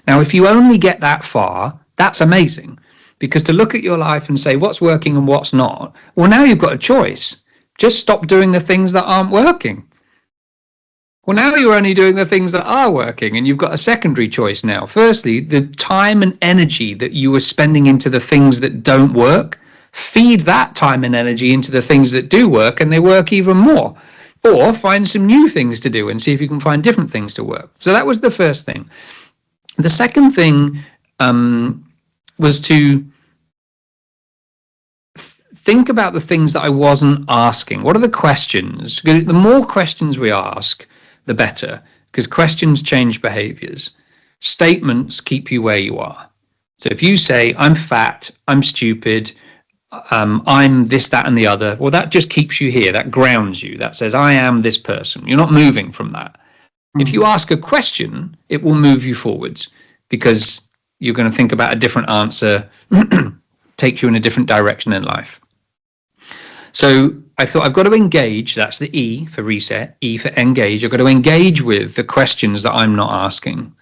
Now, if you only get that far, that's amazing, because to look at your life and say what's working and what's not, well, now you've got a choice. Just stop doing the things that aren't working. Well, now you're only doing the things that are working, and you've got a secondary choice now. Firstly, the time and energy that you were spending into the things that don't work, feed that time and energy into the things that do work, and they work even more. Or find some new things to do and see if you can find different things to work. So that was the first thing. The second thing was to think about the things that I wasn't asking. What are the questions? Because the more questions we ask, the better, because questions change behaviors. Statements keep you where you are. So if you say, I'm fat, I'm stupid, I'm this, that, and the other, well, that just keeps you here. That grounds you. That says, I am this person. You're not moving from that. If you ask a question, it will move you forwards, because you're going to think about a different answer, takes you in a different direction in life. So I thought I've got to engage. That's the E for reset, E for engage. I've got to engage with the questions that I'm not asking.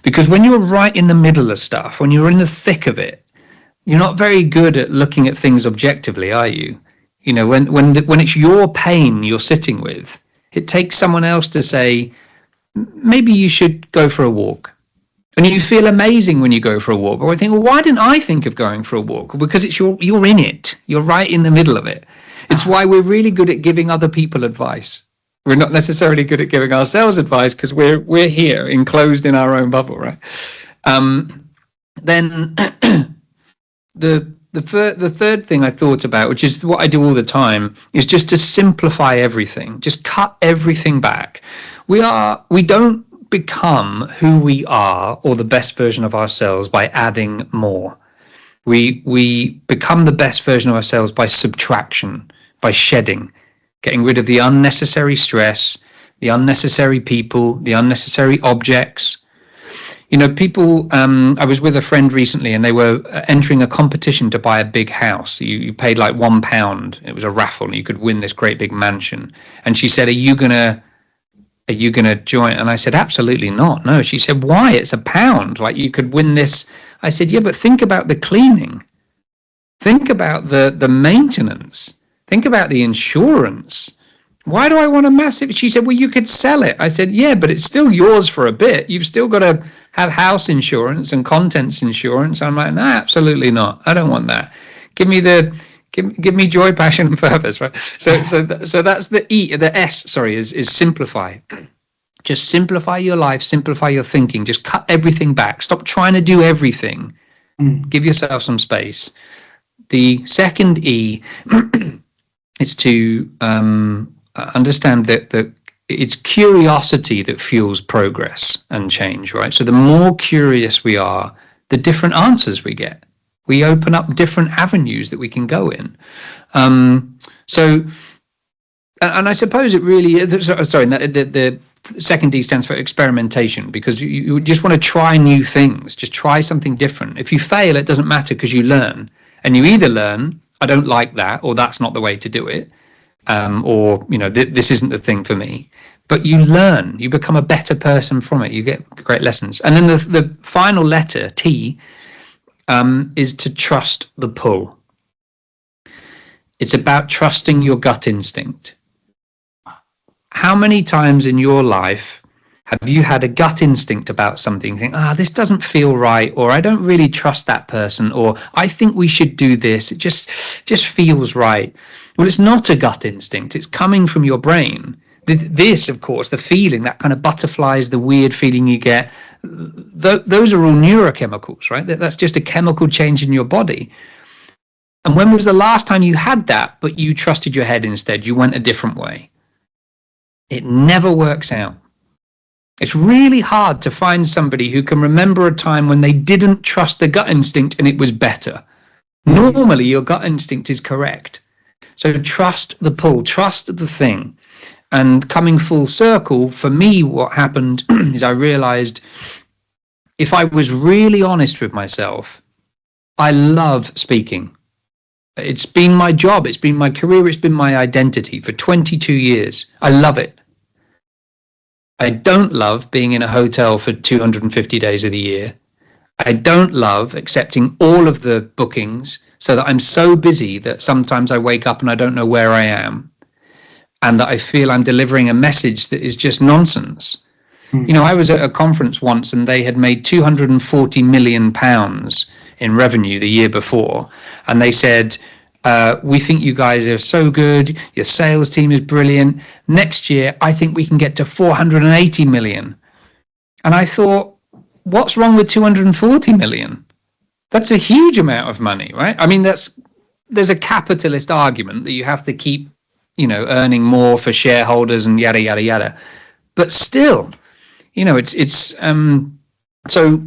Because when you're right in the middle of stuff, when you're in the thick of it, you're not very good at looking at things objectively, are you? You know, when it's your pain you're sitting with, it takes someone else to say, maybe you should go for a walk. And you feel amazing when you go for a walk. But I think, well, why didn't I think of going for a walk? Well, because you're in it. You're right in the middle of it. It's why we're really good at giving other people advice. We're not necessarily good at giving ourselves advice, because we're here, enclosed in our own bubble, right? Then the third thing I thought about, which is what I do all the time, is just to simplify everything. Just cut everything back. We don't become who we are or the best version of ourselves by adding more. We become the best version of ourselves by subtraction, by shedding, getting rid of the unnecessary stress, the unnecessary people, the unnecessary objects. You know, people, I was with a friend recently and they were entering a competition to buy a big house. You paid like £1. It was a raffle and you could win this great big mansion. And she said, are you gonna join? And I said, absolutely not. No. She said, why? It's £1. Like, you could win this. I said, yeah, but think about the cleaning. Think about the maintenance. Think about the insurance. Why do I want a massive? She said, well, you could sell it. I said, yeah, but it's still yours for a bit. You've still got to have house insurance and contents insurance. I'm like, no, absolutely not. I don't want that. Give me joy, passion, and purpose, right? So that's the E. The S, sorry, is simplify. Just simplify your life, simplify your thinking. Just cut everything back. Stop trying to do everything. Give yourself some space. The second E is to understand that it's curiosity that fuels progress and change, right? So the more curious we are, the different answers we get. We open up different avenues that we can go in. So, and I suppose it really, sorry, the second D stands for experimentation, because you just want to try new things. Just try something different. If you fail, it doesn't matter, because you learn. And you either learn, I don't like that, or that's not the way to do it. Or, you know, this isn't the thing for me. But you learn, you become a better person from it. You get great lessons. And then the final letter, T, is to trust the pull. It's about trusting your gut instinct. How many times in your life have you had a gut instinct about something, think, this doesn't feel right, or I don't really trust that person, or I think we should do this, it just feels right. Well, it's not a gut instinct, it's coming from your brain. This, of course, the feeling, that kind of butterflies, the weird feeling you get, those are all neurochemicals, right? That's just a chemical change in your body. And when was the last time you had that, but you trusted your head instead? You went a different way. It never works out. It's really hard to find somebody who can remember a time when they didn't trust the gut instinct and it was better. Normally, your gut instinct is correct. So trust the pull, trust the thing. And coming full circle, for me, what happened is I realized if I was really honest with myself, I love speaking. It's been my job, it's been my career, it's been my identity for 22 years. I love it. I don't love being in a hotel for 250 days of the year. I don't love accepting all of the bookings so that I'm so busy that sometimes I wake up and I don't know where I am, and that I feel I'm delivering a message that is just nonsense. You know, I was at a conference once and they had made £240 million in revenue the year before. And they said, we think you guys are so good. Your sales team is brilliant. Next year, I think we can get to 480 million. And I thought, what's wrong with 240 million? That's a huge amount of money, right? I mean, there's a capitalist argument that you have to keep, you know, earning more for shareholders and yada, yada, yada. But still, you know, so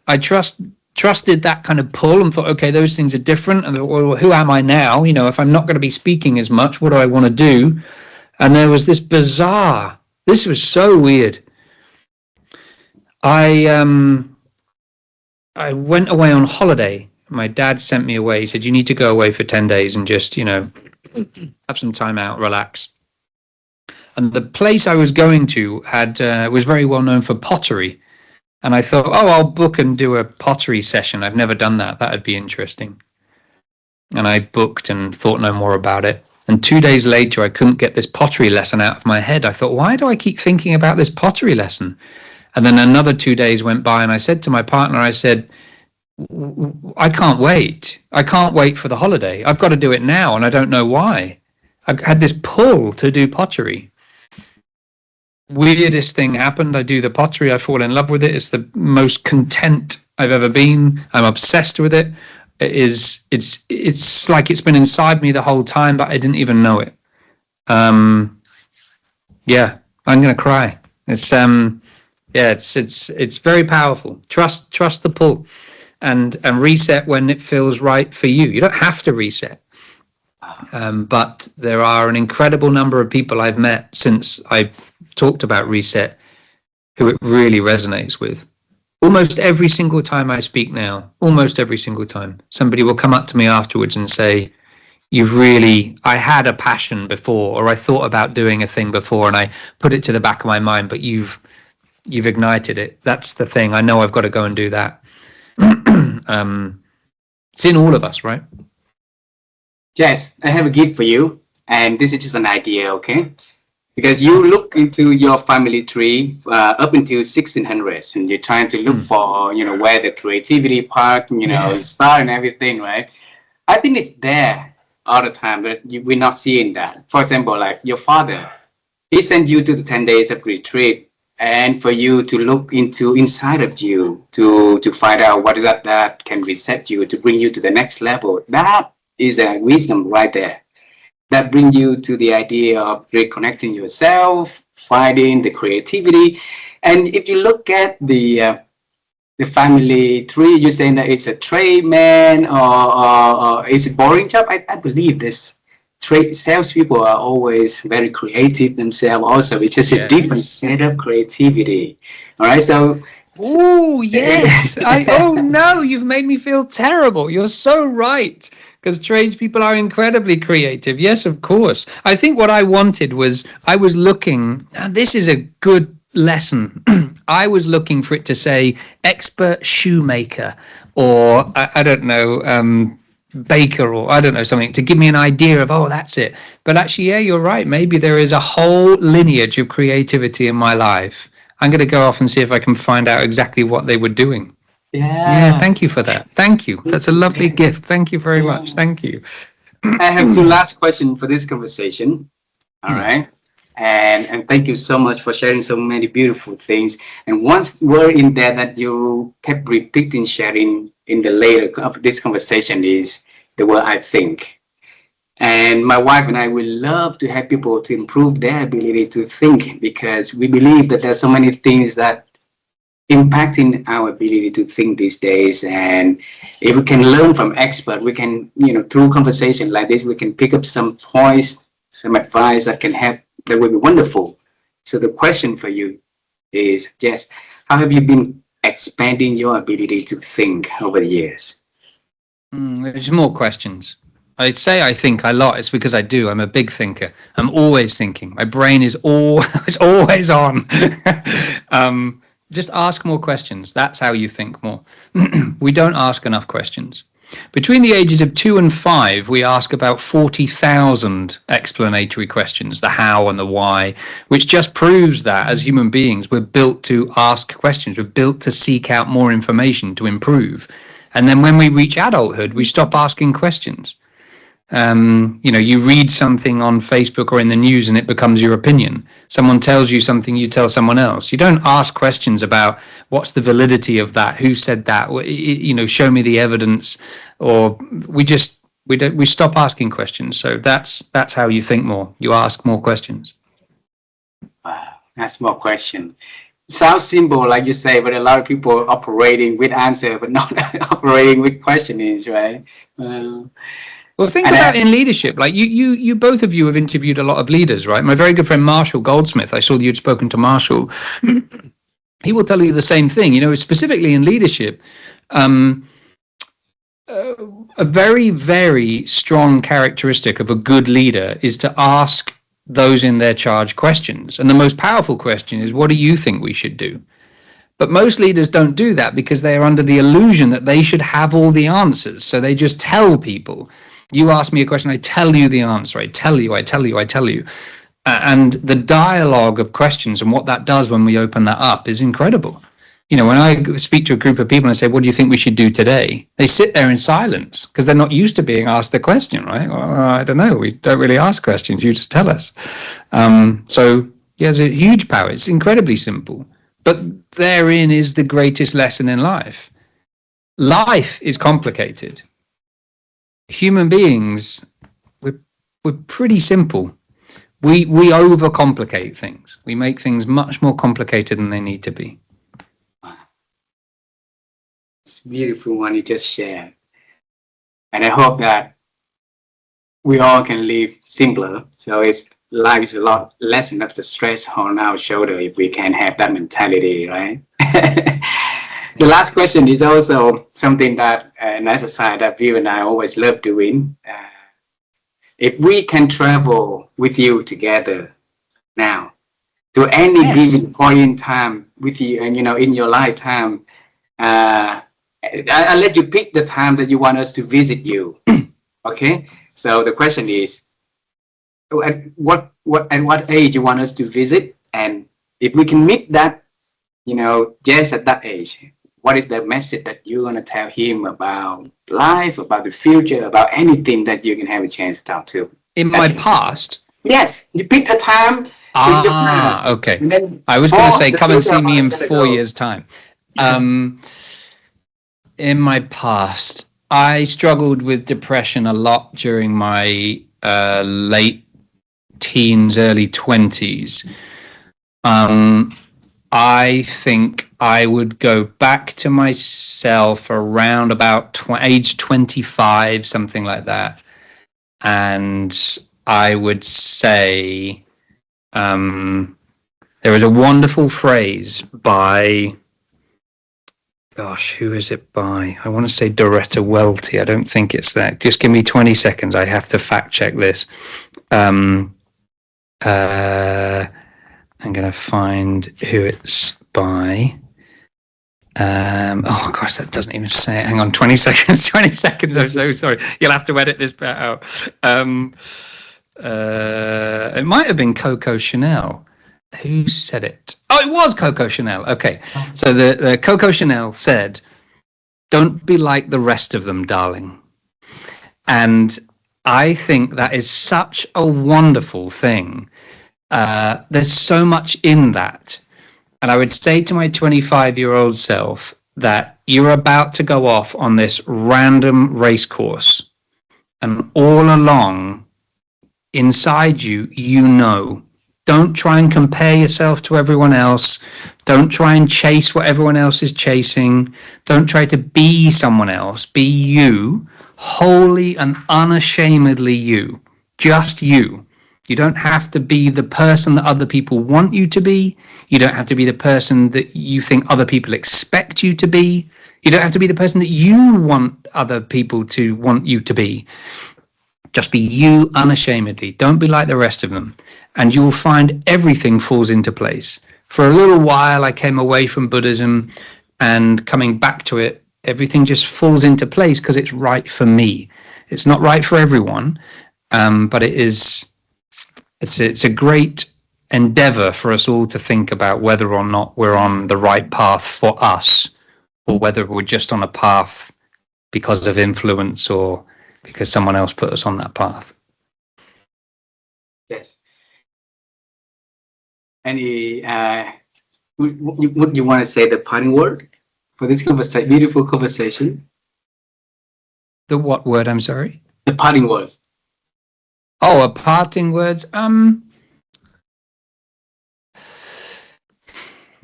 I trusted that kind of pull and thought, okay, those things are different. And thought, well, who am I now? You know, if I'm not going to be speaking as much, what do I want to do? And there was this this was so weird. I went away on holiday. My dad sent me away. He said, you need to go away for 10 days and just, you know, have some time out, relax. And the place I was going to was very well known for pottery. And I thought, I'll book and do a pottery session. I've never done that. That'd be interesting. And I booked and thought no more about it. And 2 days later, I couldn't get this pottery lesson out of my head. I thought, why do I keep thinking about this pottery lesson? And then another 2 days went by and I said to my partner, I said, I can't wait. I can't wait for the holiday. I've got to do it now. And I don't know why. I had this pull to do pottery. Weirdest thing happened. I do the pottery. I fall in love with it. It's the most content I've ever been. I'm obsessed with it. It's like it's been inside me the whole time, but I didn't even know it. Yeah, I'm gonna cry. It's very powerful. Trust the pull, and reset when it feels right for you. You don't have to reset. But there are an incredible number of people I've met since I talked about reset who it really resonates with. Almost every single time I speak now, almost every single time, somebody will come up to me afterwards and say, I had a passion before, or I thought about doing a thing before and I put it to the back of my mind, but you've ignited it. That's the thing. I know I've got to go and do that. It's in all of us, right? Jez, I have a gift for you, and this is just an idea, okay? Because you look into your family tree up until 1600s, and you're trying to look for, where the creativity part, start and everything, right? I think it's there all the time, but we're not seeing that. For example, like your father, he sent you to the 10 days of retreat, and for you to look inside of you to find out what is that can reset you to bring you to the next level. That is a wisdom right there. That brings you to the idea of reconnecting yourself, finding the creativity. And if you look at the family tree, you're saying that it's a trade man or it's a boring job. I believe this trade salespeople are always very creative themselves also. It's just a different set of creativity. All right, so oh yes. Oh no, you've made me feel terrible. You're so right. Because tradespeople are incredibly creative. Yes, of course. I think what I wanted was, I was looking, and this is a good lesson. I was looking for it to say expert shoemaker, or I don't know, baker, or I don't know, something to give me an idea of, oh, that's it. But actually, yeah, you're right. Maybe there is a whole lineage of creativity in my life. I'm going to go off and see if I can find out exactly what they were doing. Yeah, thank you for that. Thank you. That's a lovely gift. Thank you very much. Thank you. I have two last questions for this conversation. All right. And thank you so much for sharing so many beautiful things. And one word in there that you kept repeating, sharing in the later of this conversation is the word I think. And my wife and I would love to have people to improve their ability to think, because we believe that there's so many things that impacting our ability to think these days. And if we can learn from experts, we can, through conversation like this, we can pick up some points, some advice that can help, that would be wonderful. So the question for you is, Jez, how have you been expanding your ability to think over the years? There's more questions. I'd say I think a lot. It's because I do. I'm a big thinker. I'm always thinking. My brain is always on. Just ask more questions. That's how you think more. We don't ask enough questions. Between the ages of 2 and 5, we ask about 40,000 explanatory questions, the how and the why, which just proves that as human beings, we're built to ask questions. We're built to seek out more information to improve. And then when we reach adulthood, we stop asking questions. You read something on Facebook or in the news and it becomes your opinion. Someone tells you something, you tell someone else. You don't ask questions about what's the validity of that, who said that, show me the evidence, or we stop asking questions. So that's how you think more. You ask more questions. Wow, that's more question. Sounds simple, like you say, but a lot of people operating with answer, but not operating with questionings, right? Well, think about in leadership, like you both of you have interviewed a lot of leaders, right? My very good friend, Marshall Goldsmith, I saw that you'd spoken to Marshall. He will tell you the same thing, specifically in leadership. A very, very strong characteristic of a good leader is to ask those in their charge questions. And the most powerful question is, what do you think we should do? But most leaders don't do that because they are under the illusion that they should have all the answers. So they just tell people, you ask me a question, I tell you the answer. I tell you. And the dialogue of questions and what that does when we open that up is incredible. When I speak to a group of people and I say, what do you think we should do today? They sit there in silence because they're not used to being asked the question, right? Well, I don't know. We don't really ask questions. You just tell us. So there's a huge power. It's incredibly simple. But therein is the greatest lesson in life. Life is complicated. Human beings, we're pretty simple. We overcomplicate things. We make things much more complicated than they need to be. It's a beautiful one you just shared. And I hope that we all can live simpler. So life is a lot less enough to stress on our shoulder if we can have that mentality, right? The last question is also something that an exercise that View and I always love doing. If we can travel with you together now to any Yes. given point in time with you, and in your lifetime, I'll let you pick the time that you want us to visit you. Okay. So the question is, at what age you want us to visit, and if we can meet that, Jez at that age, what is the message that you're going to tell him about life, about the future, about anything that you can have a chance to talk to? In my past? Yes, you pick a time. Okay. I was going to say, come and see me in 4 years' time. In my past, I struggled with depression a lot during my late teens, early 20s. I think I would go back to myself around about age 25, something like that. And I would say there is a wonderful phrase by, gosh, who is it by? I want to say Doretta Welty. I don't think it's that. Just give me 20 seconds. I have to fact check this. I'm going to find who it's by. Oh gosh, that doesn't even say it. Hang on, 20 seconds. 20 seconds. I'm so sorry. You'll have to edit this bit out. It might have been Coco Chanel. Who said it? Oh, it was Coco Chanel. Okay. So the Coco Chanel said, "Don't be like the rest of them, darling." And I think that is such a wonderful thing. There's so much in that. And I would say to my 25-year-old self that you're about to go off on this random race course. And all along, inside you, don't try and compare yourself to everyone else. Don't try and chase what everyone else is chasing. Don't try to be someone else. Be you, wholly and unashamedly you. Just you. You don't have to be the person that other people want you to be. You don't have to be the person that you think other people expect you to be. You don't have to be the person that you want other people to want you to be. Just be you unashamedly. Don't be like the rest of them. And you'll find everything falls into place. For a little while, I came away from Buddhism, and coming back to it, everything just falls into place because it's right for me. It's not right for everyone, but it is. It's a great endeavor for us all to think about whether or not we're on the right path for us, or whether we're just on a path because of influence or because someone else put us on that path. Yes. Any would you want to say the parting word for this beautiful conversation? The what word? I'm sorry. The parting words. Oh, a parting words.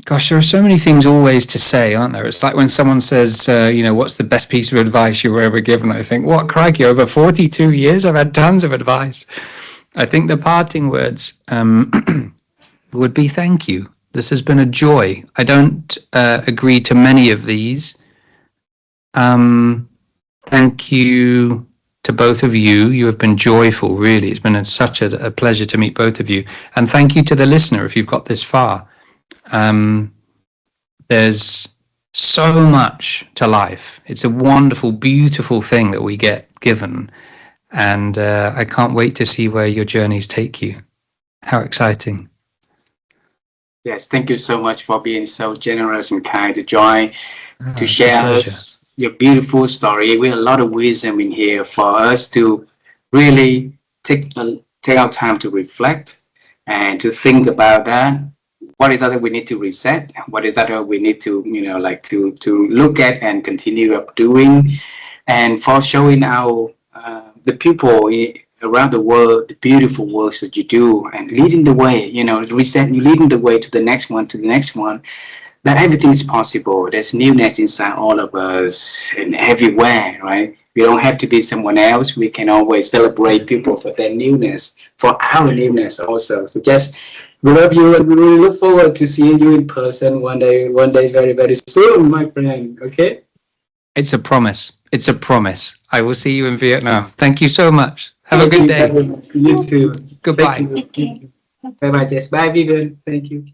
Gosh, there are so many things always to say, aren't there? It's like when someone says, what's the best piece of advice you were ever given? I think, what, crikey, over 42 years, I've had tons of advice. I think the parting words would be thank you. This has been a joy. I don't agree to many of these. Thank you to both of you. You have been joyful, really. It's been such a pleasure to meet both of you. And thank you to the listener if you've got this far. There's so much to life. It's a wonderful, beautiful thing that we get given. And I can't wait to see where your journeys take you. How exciting. Yes, thank you so much for being so generous and kind to join, to share us your beautiful story with a lot of wisdom in here for us to really take our time to reflect and to think about that. What is that we need to reset? What is that we need to, to look at and continue up doing? And for showing our the people around the world, the beautiful works that you do, and leading the way, reset, you leading the way to the next one, that everything is possible. There's newness inside all of us and everywhere, right? We don't have to be someone else. We can always celebrate people for their newness, for our newness also. So just We love you, and we really look forward to seeing you in person one day, very, very soon, my friend. Okay? It's a promise. It's a promise. I will see you in Vietnam. Thank you so much. Have a Thank good you day. very much. You too. Goodbye. Thank you. Bye bye, Jess. Bye, Vivian. Thank you.